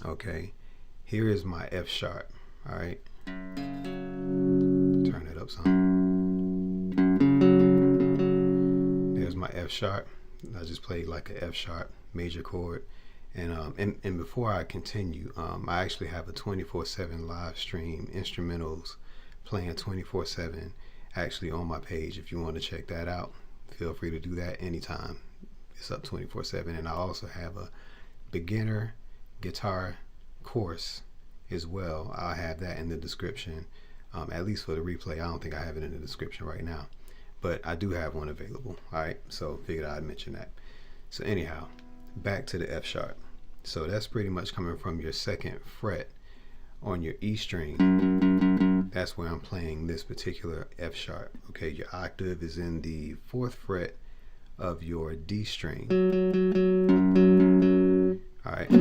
Okay, here is my F sharp. All right, turn it up some. There's my F sharp. I just played like a F sharp major chord. And before I continue, I actually have a 24/7 live stream instrumentals playing 24/7 actually on my page. If you want to check that out, feel free to do that anytime. It's up 24/7. And I also have a beginner guitar course as well. I'll have that in the description, at least for the replay. I don't think I have it in the description right now, but I do have one available. All right, so figured I'd mention that. So anyhow, back to the F sharp. So that's pretty much coming from your second fret on your E string. That's where I'm playing this particular F sharp. Okay, your octave is in the 4th fret of your D string. All right,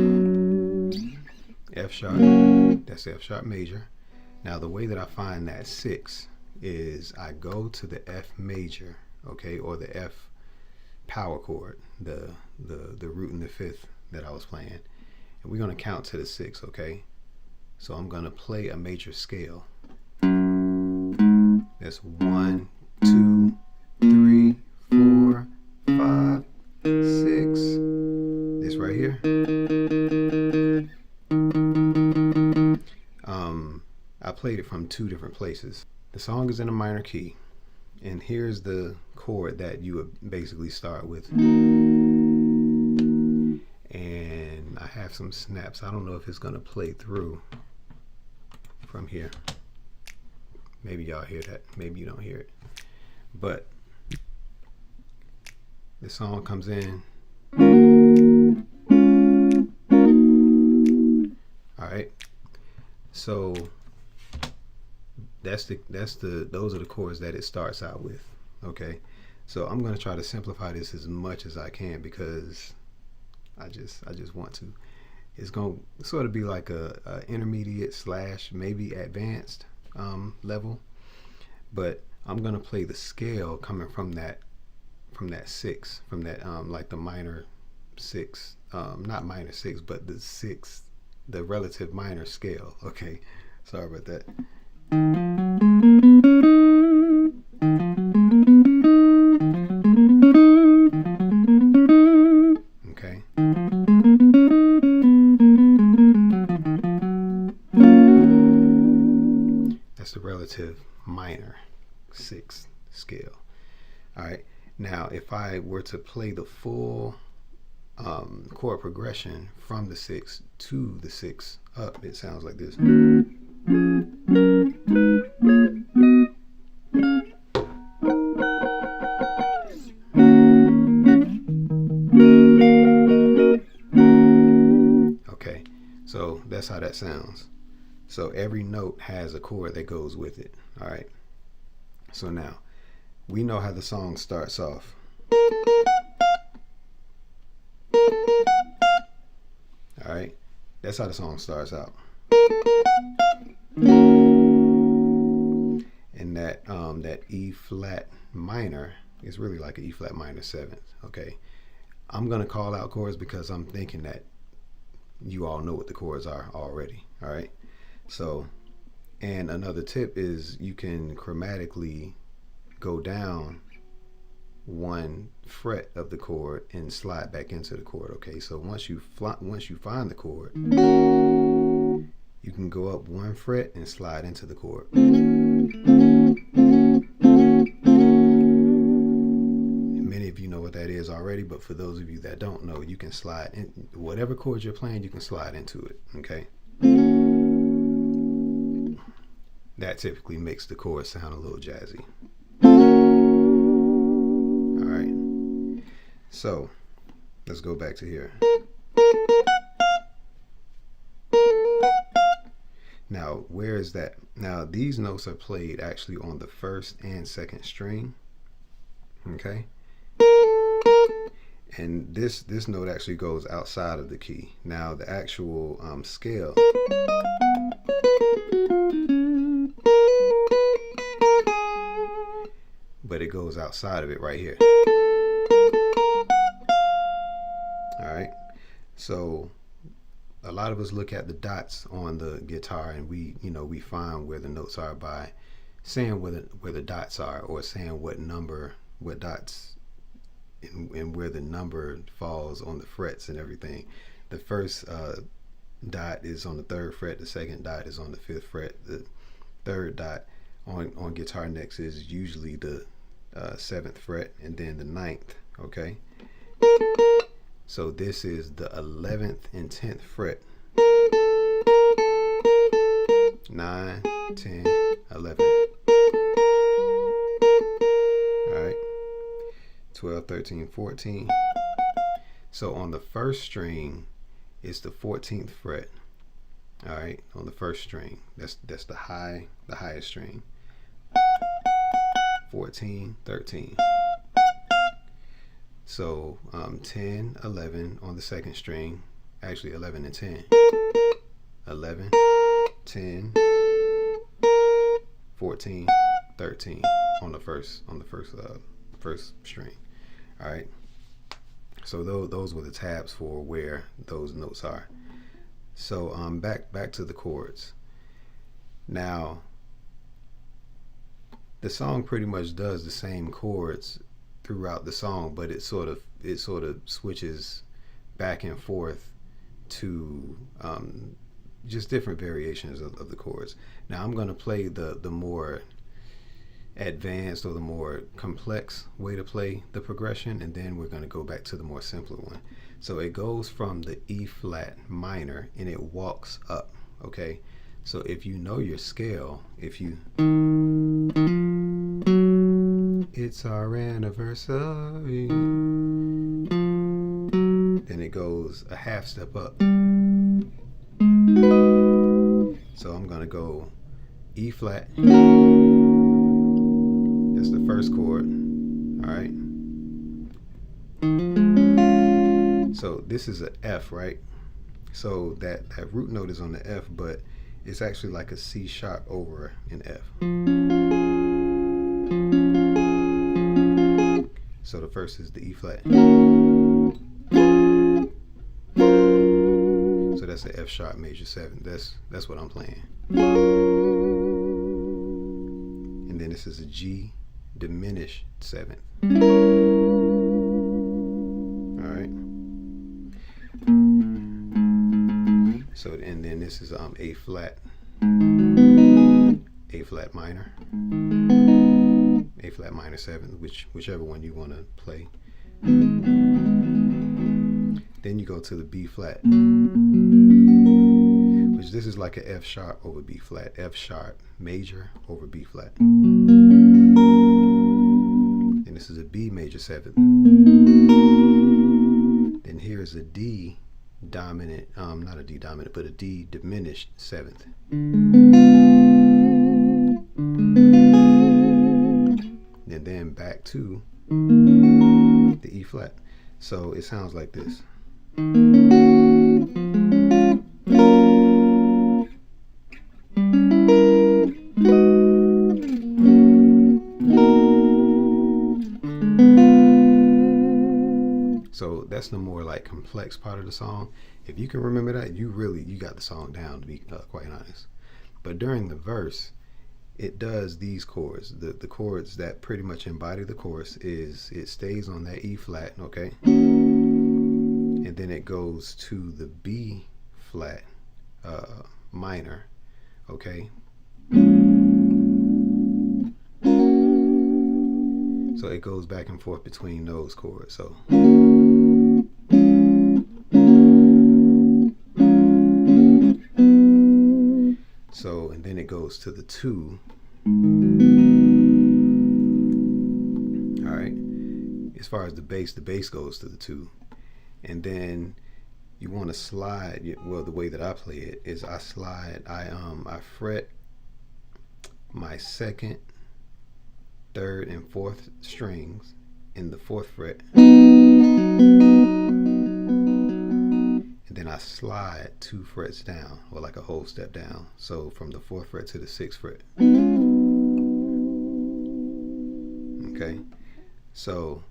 F sharp, that's F sharp major. Now the way that I find that 6 is I go to the F major, okay, or the F power chord, the root in the 5th that I was playing, and we're going to count to the 6. Okay, so I'm going to play a major scale. That's 1, 2, 3, 4, 5, 6. This right here. I played it from 2 different places. The song is in a minor key, and here's the chord that you would basically start with. And I have some snaps. I don't know if it's going to play through from here. Maybe y'all hear that. Maybe you don't hear it. But the song comes in. All right. So those are the chords that it starts out with. Okay. So I'm going to try to simplify this as much as I can because I just want to. It's going to sort of be like a intermediate / maybe advanced level, but I'm going to play the scale coming from that 6, from that like the minor 6, not minor 6, but the 6th, the relative minor scale. Okay, sorry about that. Okay. That's the relative minor 6th scale. All right. Now, if I were to play the full chord progression from the 6 to the 6 up, it sounds like this. Okay, so that's how that sounds. So every note has a chord that goes with it. All right. So now we know how the song starts off. All right, that's how the song starts out. And that E flat minor is really like an E flat minor 7th. Okay, I'm gonna call out chords because I'm thinking that you all know what the chords are already. All right, so, and another tip is you can chromatically go down 1 fret of the chord and slide back into the chord. Okay, so once you find the chord, you can go up 1 fret and slide into the chord. Many of you know what that is already, but for those of you that don't know, you can slide in whatever chord you're playing, you can slide into it. Okay, that typically makes the chord sound a little jazzy. So let's go back to here. Now, where is that? Now, these notes are played actually on the 1st and 2nd string. Okay. And this note actually goes outside of the key. Now, the actual scale. But it goes outside of it right here. All right, so a lot of us look at the dots on the guitar, and we find where the notes are by saying where the dots are, or saying what dots, and where the number falls on the frets and everything. The first dot is on the 3rd fret. The second dot is on the 5th fret. The third dot on guitar necks is usually the 7th fret, and then the 9th. Okay, so this is the 11th and 10th fret. 9, 10, 11. All right, 12, 13, 14. So on the first string is the 14th fret. All right, on the first string, that's the highest string. 14, 13. So 10, 11 on the second string, actually 11 and 10. 11, 10, 14, 13 on the first string. All right. So those were the tabs for where those notes are. So back to the chords. Now, the song pretty much does the same chords throughout the song, but it sort of switches back and forth to just different variations of the chords. Now I'm going to play the more advanced or the more complex way to play the progression, and then we're going to go back to the more simpler one. So it goes from the E flat minor and it walks up. Okay, so if you know your scale, it's our anniversary, then it goes a half step up. So I'm going to go E flat. That's the first chord. All right. So this is an F, right? So that root note is on the F, but it's actually like a C sharp over an F. So the first is the E flat. So that's the F sharp major 7. That's what I'm playing. And then this is a G diminished 7. All right. So and then this is A flat minor. A flat minor 7, whichever one you want to play. Then you go to the B flat, which this is like an F sharp over B flat, F sharp major over B flat. And this is a B major 7. Then here's a D dominant, not a D dominant, but a D diminished 7th. And then back to the E flat. So it sounds like this. So that's the more like complex part of the song. If you can remember that, you got the song down, to be quite honest. But during the verse, it does these chords. The chords that pretty much embody the chorus is it stays on that E flat, okay? And then it goes to the B flat minor, okay? So it goes back and forth between those chords. So and then it goes to the 2. All right. As far as the bass goes to the 2. And then you want to slide. Well, the way that I play it is I slide. I fret my 2nd, 3rd, and 4th strings in the 4th fret. And then I slide 2 frets down, or like a whole step down. So from the 4th fret to the 6th fret. Okay. So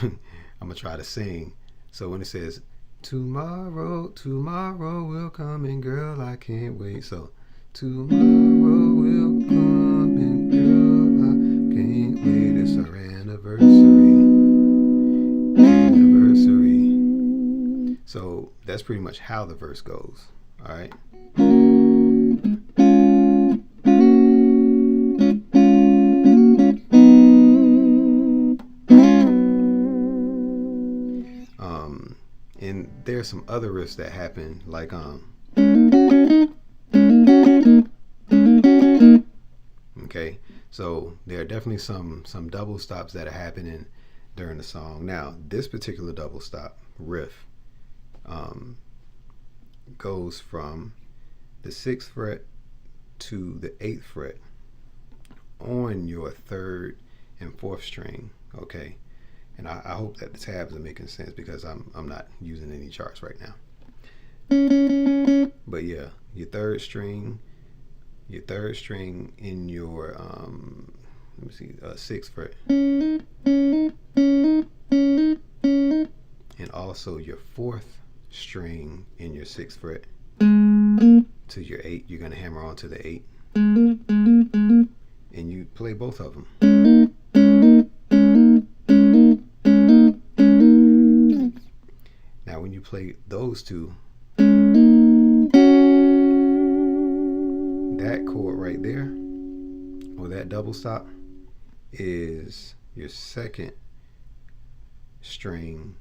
I'm gonna try to sing. So when it says Tomorrow, tomorrow will come and girl, I can't wait. So tomorrow will come and girl, I can't wait. It's our anniversary. Anniversary. So that's pretty much how the verse goes. All right. And there's some other riffs that happen, like okay, so there are definitely some double stops that are happening during the song. Now, this particular double stop riff goes from the 6th fret to the 8th fret on your 3rd and 4th string. Okay. And I hope that the tabs are making sense because I'm not using any charts right now. But yeah, your third string in your let me see, 6th fret, and also your 4th string in your 6th fret to your 8. You're gonna hammer on to the 8, and you play both of them. Now when you play those two, that chord right there, or that double stop, is your 2nd string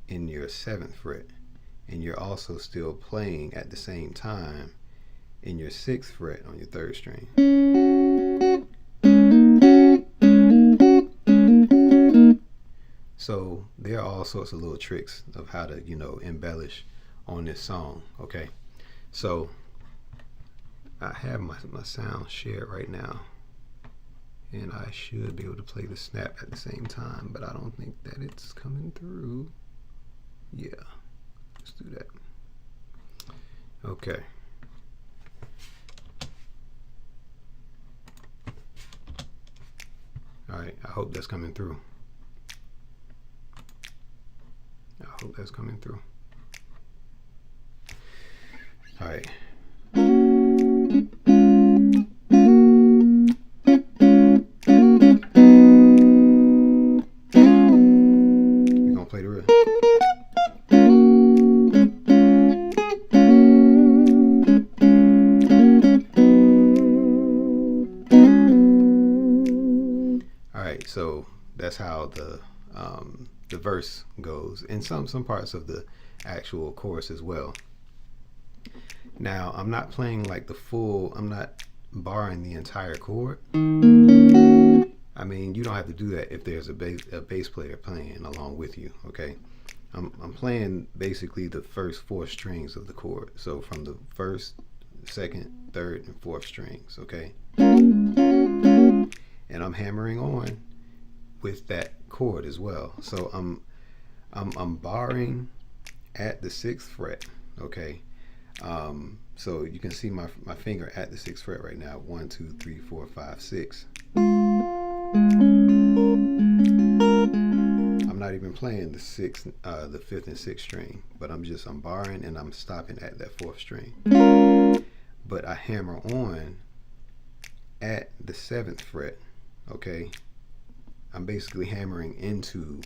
in your 7th fret, and you're also still playing at the same time in your 6th fret on your 3rd string. So there are all sorts of little tricks of how to, embellish on this song. Okay, so I have my sound shared right now, and I should be able to play the snap at the same time, but I don't think that it's coming through. Yeah, let's do that. Okay. All right, I hope that's coming through. I hope that's coming through. All right. We're gonna play the riff. All right, so that's how the verse goes, and some parts of the actual chorus as well. Now, I'm not playing like the full, I'm not barring the entire chord. I mean, you don't have to do that if there's a bass player playing along with you. Okay, I'm playing basically the first 4 strings of the chord, so from the 1st, 2nd, 3rd, and 4th strings. Okay, and I'm hammering on with that chord as well. So I'm barring at the 6th fret. Okay, so you can see my finger at the 6th fret right now. 1, 2, 3, 4, 5, 6. I'm not even playing the 5th and 6th string, but I'm barring and I'm stopping at that 4th string. But I hammer on at the 7th fret. Okay, I'm basically hammering into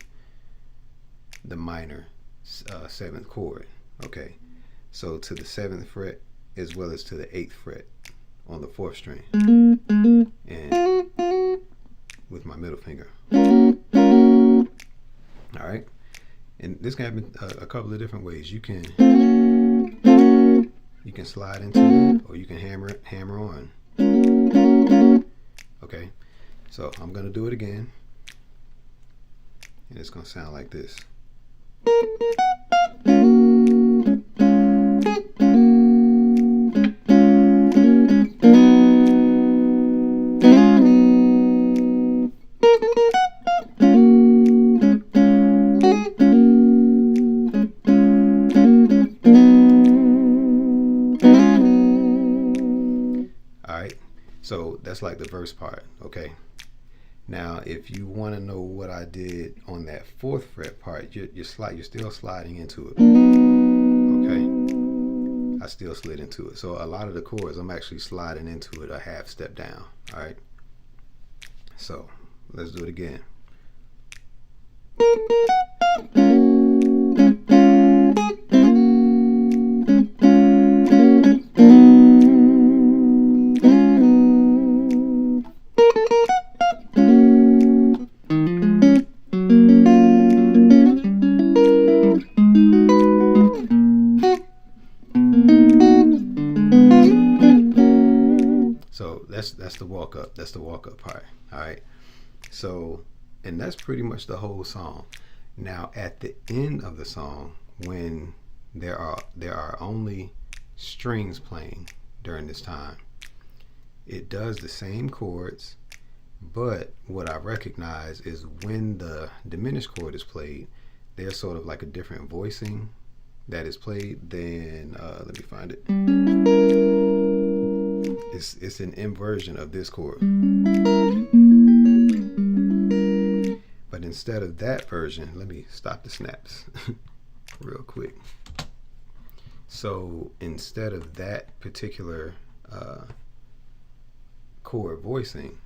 the minor 7th chord. Okay, so to the 7th fret as well as to the 8th fret on the 4th string, and with my middle finger. All right, and this can happen a couple of different ways. You can slide into it, or you can hammer on. Okay, so I'm gonna do it again, and it's gonna sound like this. So that's like the verse part. Okay, Now, if you want to know what I did on that 4th fret part, you're still sliding into it. Okay, I still slid into it. So a lot of the chords, I'm actually sliding into it a half step down. All right. So let's do it again. So that's the walk up. That's the walk up part. All right. So, and that's pretty much the whole song. Now at the end of the song, when there are only strings playing during this time, it does the same chords, but what I recognize is when the diminished chord is played, there's sort of like a different voicing that is played. Then let me find it. It's an inversion of this chord. But instead of that version, let me stop the snaps real quick. So instead of that particular chord voicing,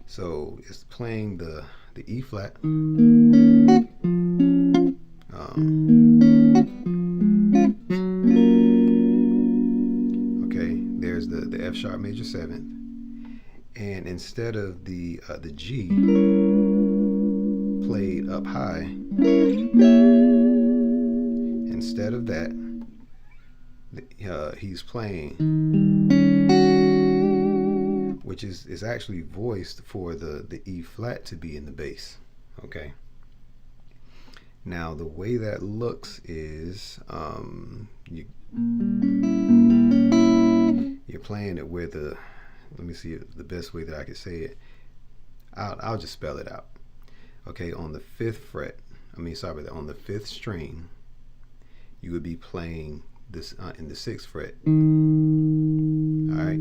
so it's playing the E flat, okay, there's the F sharp major 7th, and instead of the G played up high, instead of that, he's playing, which is actually voiced for the E flat to be in the bass. Okay. Now the way that looks is you're playing it with let me see the best way that I can say it. I'll just spell it out. Okay, on the 5th fret, on the 5th string, you would be playing this in the 6th fret. All right.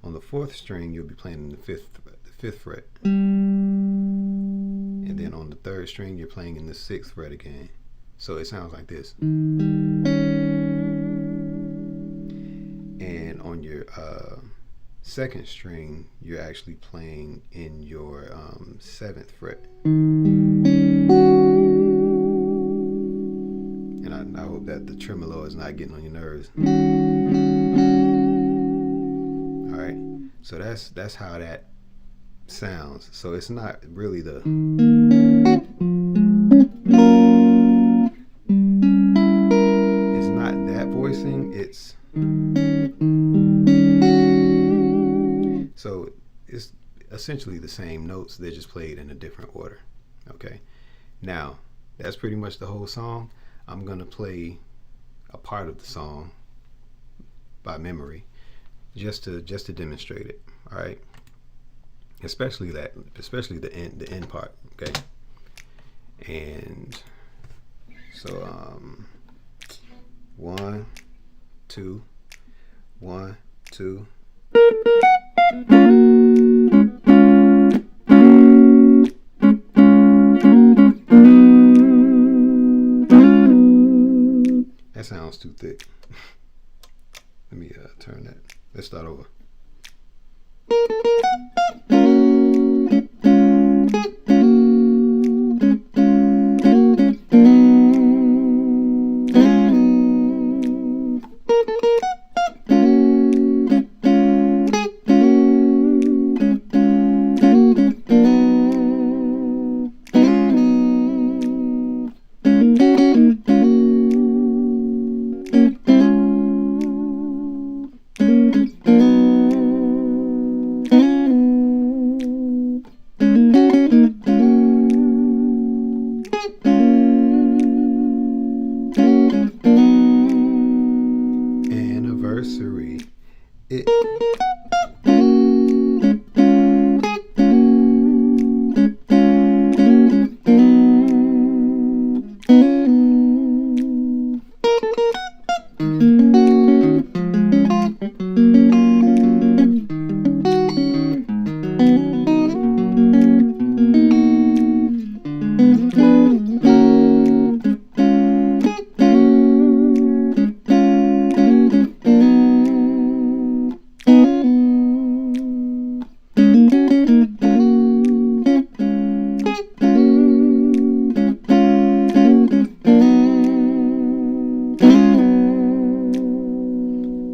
On the 4th string, you'll be playing in the 5th fret. And then on the 3rd string, you're playing in the 6th fret again. So it sounds like this. And on your 2nd string, you're actually playing in your 7th fret. And I hope that the tremolo is not getting on your nerves. All right, so that's how that sounds. So it's not really it's not that voicing. So it's essentially the same notes. They're just played in a different order. Okay. Now that's pretty much the whole song. I'm gonna play a part of the song by memory, just to demonstrate it. All right. Especially the end part. Okay. And so 1, 2, 1, 2. That sounds too thick. Let me turn that. Let's start over. Anniversary.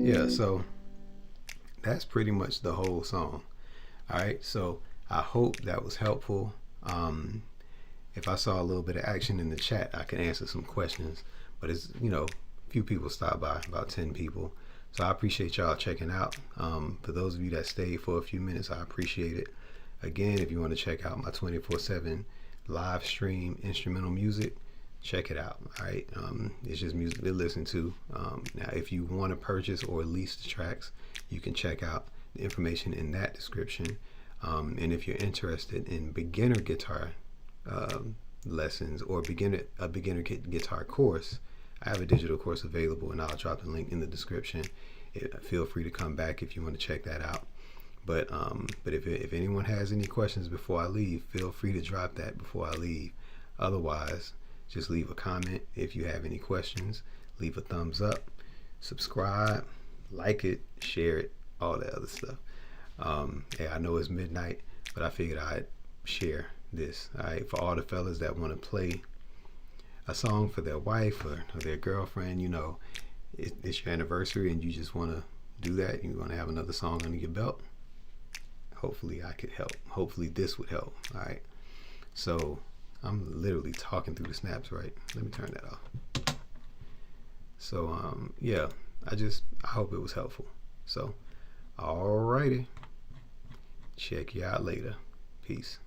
yeah, so that's pretty much the whole song. All right, so I hope that was helpful. If I saw a little bit of action in the chat, I can answer some questions. But it's, few people stopped by, about 10 people. So I appreciate y'all checking out. For those of you that stayed for a few minutes, I appreciate it. Again, if you want to check out my 24/7 live stream instrumental music, check it out. All right, it's just music to listen to. Now, if you want to purchase or lease the tracks, you can check out the information in that description. And if you're interested in beginner guitar lessons or a beginner guitar course, I have a digital course available, and I'll drop the link in the description. Feel free to come back if you want to check that out. But if anyone has any questions before I leave, feel free to drop that before I leave. Otherwise, just leave a comment. If you have any questions, leave a thumbs up, subscribe, like it, share it, all that other stuff. Yeah, I know it's midnight, but I figured I'd share this. All right, for all the fellas that want to play a song for their wife or their girlfriend, it's your anniversary and you just want to do that. You want to have another song under your belt. Hopefully I could help. Hopefully this would help. All right. So I'm literally talking through the snaps, right? Let me turn that off. So yeah, I hope it was helpful. So alrighty. Check you out later. Peace.